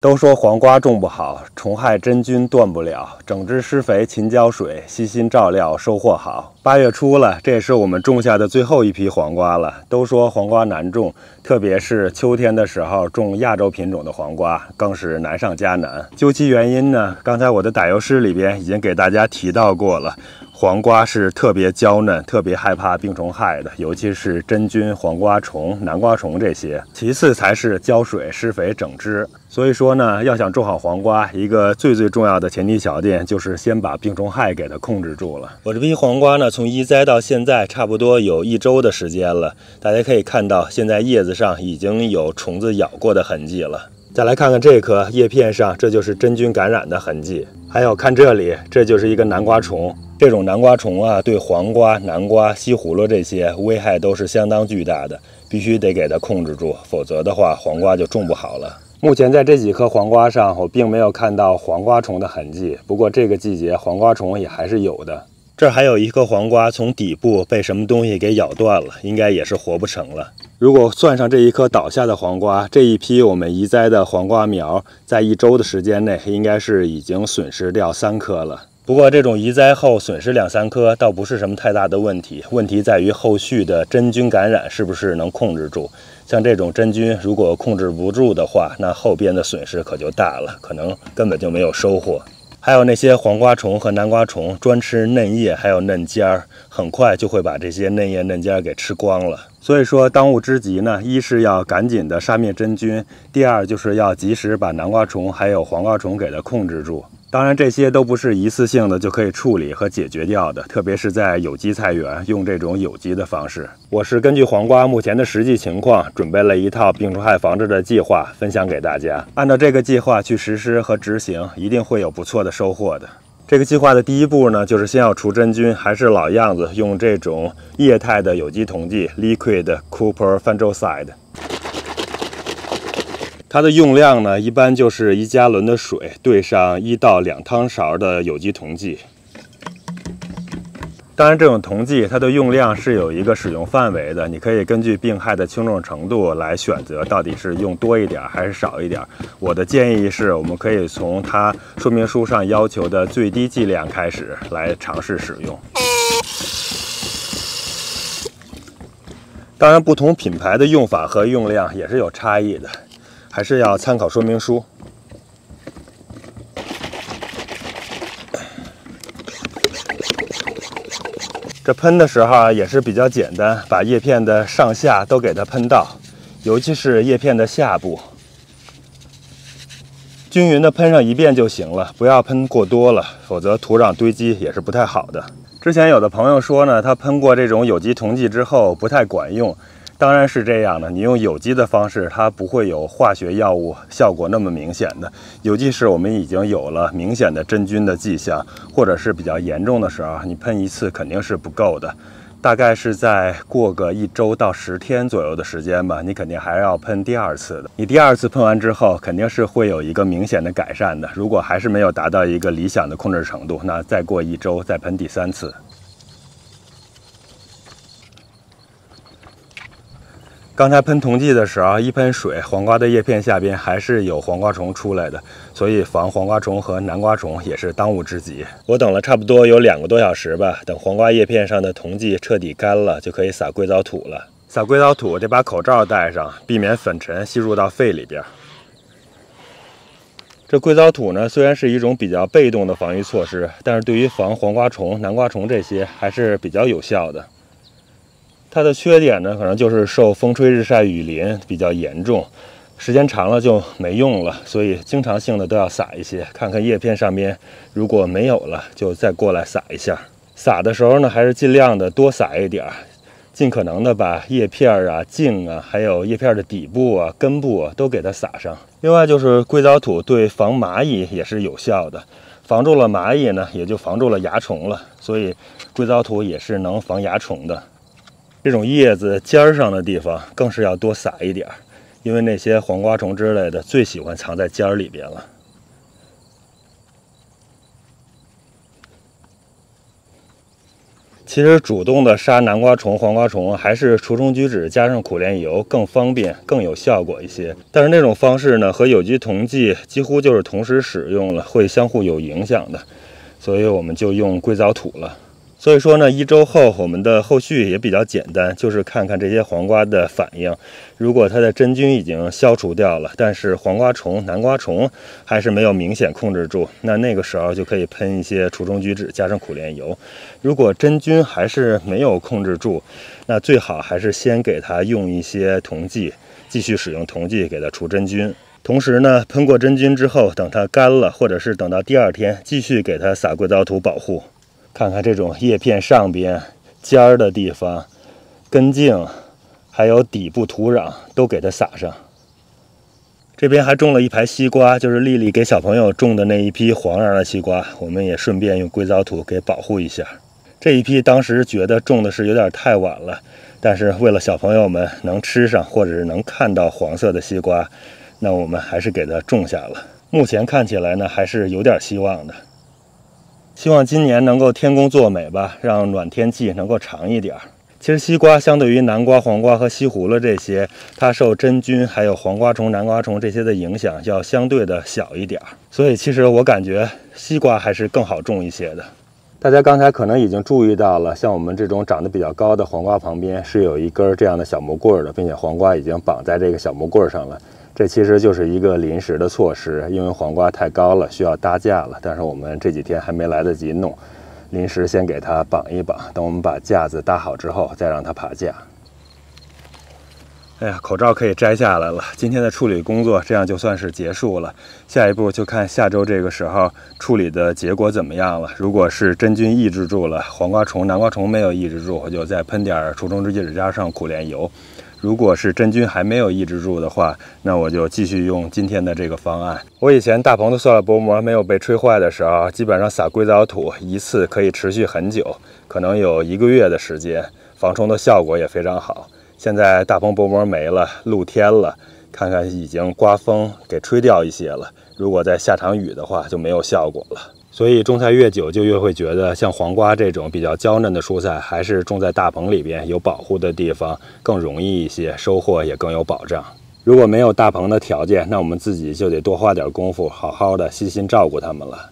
都说黄瓜种不好，虫害真菌断不了，整治施肥勤浇水，悉心照料收获好。8月初了，这也是我们种下的最后一批黄瓜了。都说黄瓜难种，特别是秋天的时候种亚洲品种的黄瓜，更是难上加难。究其原因呢，刚才我的打油诗里边已经给大家提到过了。黄瓜是特别娇嫩，特别害怕病虫害的，尤其是真菌、黄瓜虫、南瓜虫这些。其次才是浇水、施肥、整治。所以说呢，要想种好黄瓜，一个最重要的前提条件就是先把病虫害给它控制住了。我这批黄瓜呢，从移栽到现在差不多有1周的时间了，大家可以看到，现在叶子上已经有虫子咬过的痕迹了。再来看看这颗叶片上，这就是真菌感染的痕迹。还有看这里，这就是一个南瓜虫。这种南瓜虫啊，对黄瓜、南瓜、西葫芦这些危害都是相当巨大的，必须得给它控制住，否则的话，黄瓜就种不好了。目前在这几颗黄瓜上，我并没有看到黄瓜虫的痕迹，不过这个季节黄瓜虫也还是有的。这还有一颗黄瓜从底部被什么东西给咬断了，应该也是活不成了。如果算上这一颗倒下的黄瓜，这一批我们移栽的黄瓜苗，在1周的时间内，应该是已经损失掉3颗了。不过这种移栽后损失2、3颗倒不是什么太大的问题，问题在于后续的真菌感染是不是能控制住。像这种真菌如果控制不住的话，那后边的损失可就大了，可能根本就没有收获。还有那些黄瓜虫和南瓜虫专吃嫩叶还有嫩尖儿，很快就会把这些嫩叶嫩尖儿给吃光了。所以说当务之急呢，一是要赶紧的杀灭真菌，第二就是要及时把南瓜虫还有黄瓜虫给它控制住。当然这些都不是一次性的就可以处理和解决掉的，特别是在有机菜园用这种有机的方式。我是根据黄瓜目前的实际情况，准备了一套病虫害防治的计划，分享给大家。按照这个计划去实施和执行，一定会有不错的收获的。这个计划的第一步呢，就是先要除真菌，还是老样子，用这种液态的有机溶剂 Liquid Cooper Fungicide。它的用量呢，一般就是1加仑的水兑上1到2汤勺的有机溶剂。当然，这种溶剂它的用量是有一个使用范围的，你可以根据病害的轻重程度来选择，到底是用多一点还是少一点。我的建议是，我们可以从它说明书上要求的最低剂量开始来尝试使用。当然，不同品牌的用法和用量也是有差异的。还是要参考说明书。这喷的时候啊，也是比较简单，把叶片的上下都给它喷到，尤其是叶片的下部，均匀的喷上1遍就行了，不要喷过多了，否则土壤堆积也是不太好的。之前有的朋友说呢，他喷过这种有机溶剂之后不太管用。当然是这样的，你用有机的方式，它不会有化学药物效果那么明显的。尤其是我们已经有了明显的真菌的迹象，或者是比较严重的时候，你喷1次肯定是不够的。大概是在过个1周到10天左右的时间吧，你肯定还要喷第2次的。你第2次喷完之后，肯定是会有一个明显的改善的。如果还是没有达到一个理想的控制程度，那再过1周再喷第3次。刚才喷溶剂的时候，一喷水，黄瓜的叶片下边还是有黄瓜虫出来的，所以防黄瓜虫和南瓜虫也是当务之急。我等了差不多有2个多小时吧，等黄瓜叶片上的溶剂彻底干了，就可以撒硅藻土了。撒硅藻土得把口罩戴上，避免粉尘吸入到肺里边。这硅藻土呢，虽然是一种比较被动的防御措施，但是对于防黄瓜虫、南瓜虫这些还是比较有效的。它的缺点呢，可能就是受风吹日晒雨淋比较严重，时间长了就没用了，所以经常性的都要撒一些，看看叶片上面如果没有了，就再过来撒一下。撒的时候呢，还是尽量的多撒一点，尽可能的把叶片啊、茎啊，还有叶片的底部啊、根部啊都给它撒上。另外就是硅藻土对防蚂蚁也是有效的，防住了蚂蚁呢，也就防住了蚜虫了，所以硅藻土也是能防蚜虫的。这种叶子尖上的地方更是要多撒一点，因为那些黄瓜虫之类的最喜欢藏在尖里边了。其实主动的杀南瓜虫、黄瓜虫，还是除虫菊酯加上苦楝油更方便、更有效果一些。但是那种方式呢，和有机溶剂几乎就是同时使用了，会相互有影响的，所以我们就用硅藻土了。所以说呢，1周后我们的后续也比较简单，就是看看这些黄瓜的反应。如果它的真菌已经消除掉了，但是黄瓜虫、南瓜虫还是没有明显控制住，那个时候就可以喷一些除虫菊酯加上苦楝油。如果真菌还是没有控制住，那最好还是先给它用一些溶剂，继续使用溶剂给它除真菌。同时呢，喷过真菌之后，等它干了，或者是等到第2天，继续给它撒硅藻土保护。看看这种叶片上边、尖儿的地方、根茎，还有底部土壤，都给它撒上。这边还种了一排西瓜，就是丽丽给小朋友种的那一批黄瓤的西瓜，我们也顺便用硅藻土给保护一下。这一批当时觉得种的是有点太晚了，但是为了小朋友们能吃上，或者是能看到黄色的西瓜，那我们还是给它种下了。目前看起来呢，还是有点希望的。希望今年能够天公作美吧，让暖天气能够长一点。其实西瓜相对于南瓜、黄瓜和西葫芦这些，它受真菌还有黄瓜虫、南瓜虫这些的影响要相对的小一点，所以其实我感觉西瓜还是更好种一些的。大家刚才可能已经注意到了，像我们这种长得比较高的黄瓜旁边是有一根这样的小木棍的，并且黄瓜已经绑在这个小木棍上了。这其实就是一个临时的措施，因为黄瓜太高了，需要搭架了。但是我们这几天还没来得及弄，临时先给它绑一绑，等我们把架子搭好之后，再让它爬架。哎呀，口罩可以摘下来了，今天的处理工作这样就算是结束了。下一步就看下周这个时候处理的结果怎么样了。如果是真菌抑制住了，黄瓜虫、南瓜虫没有抑制住，我就再喷点除虫菊酯加上苦楝油。如果是真菌还没有抑制住的话，那我就继续用今天的这个方案。我以前大棚的塑料薄膜没有被吹坏的时候，基本上撒硅藻土一次可以持续很久，可能有1个月的时间，防虫的效果也非常好。现在大棚薄膜没了，露天了，看看已经刮风给吹掉一些了。如果再下场雨的话，就没有效果了。所以种菜越久，就越会觉得像黄瓜这种比较娇嫩的蔬菜，还是种在大棚里边有保护的地方更容易一些，收获也更有保障。如果没有大棚的条件，那我们自己就得多花点功夫，好好的细心照顾它们了。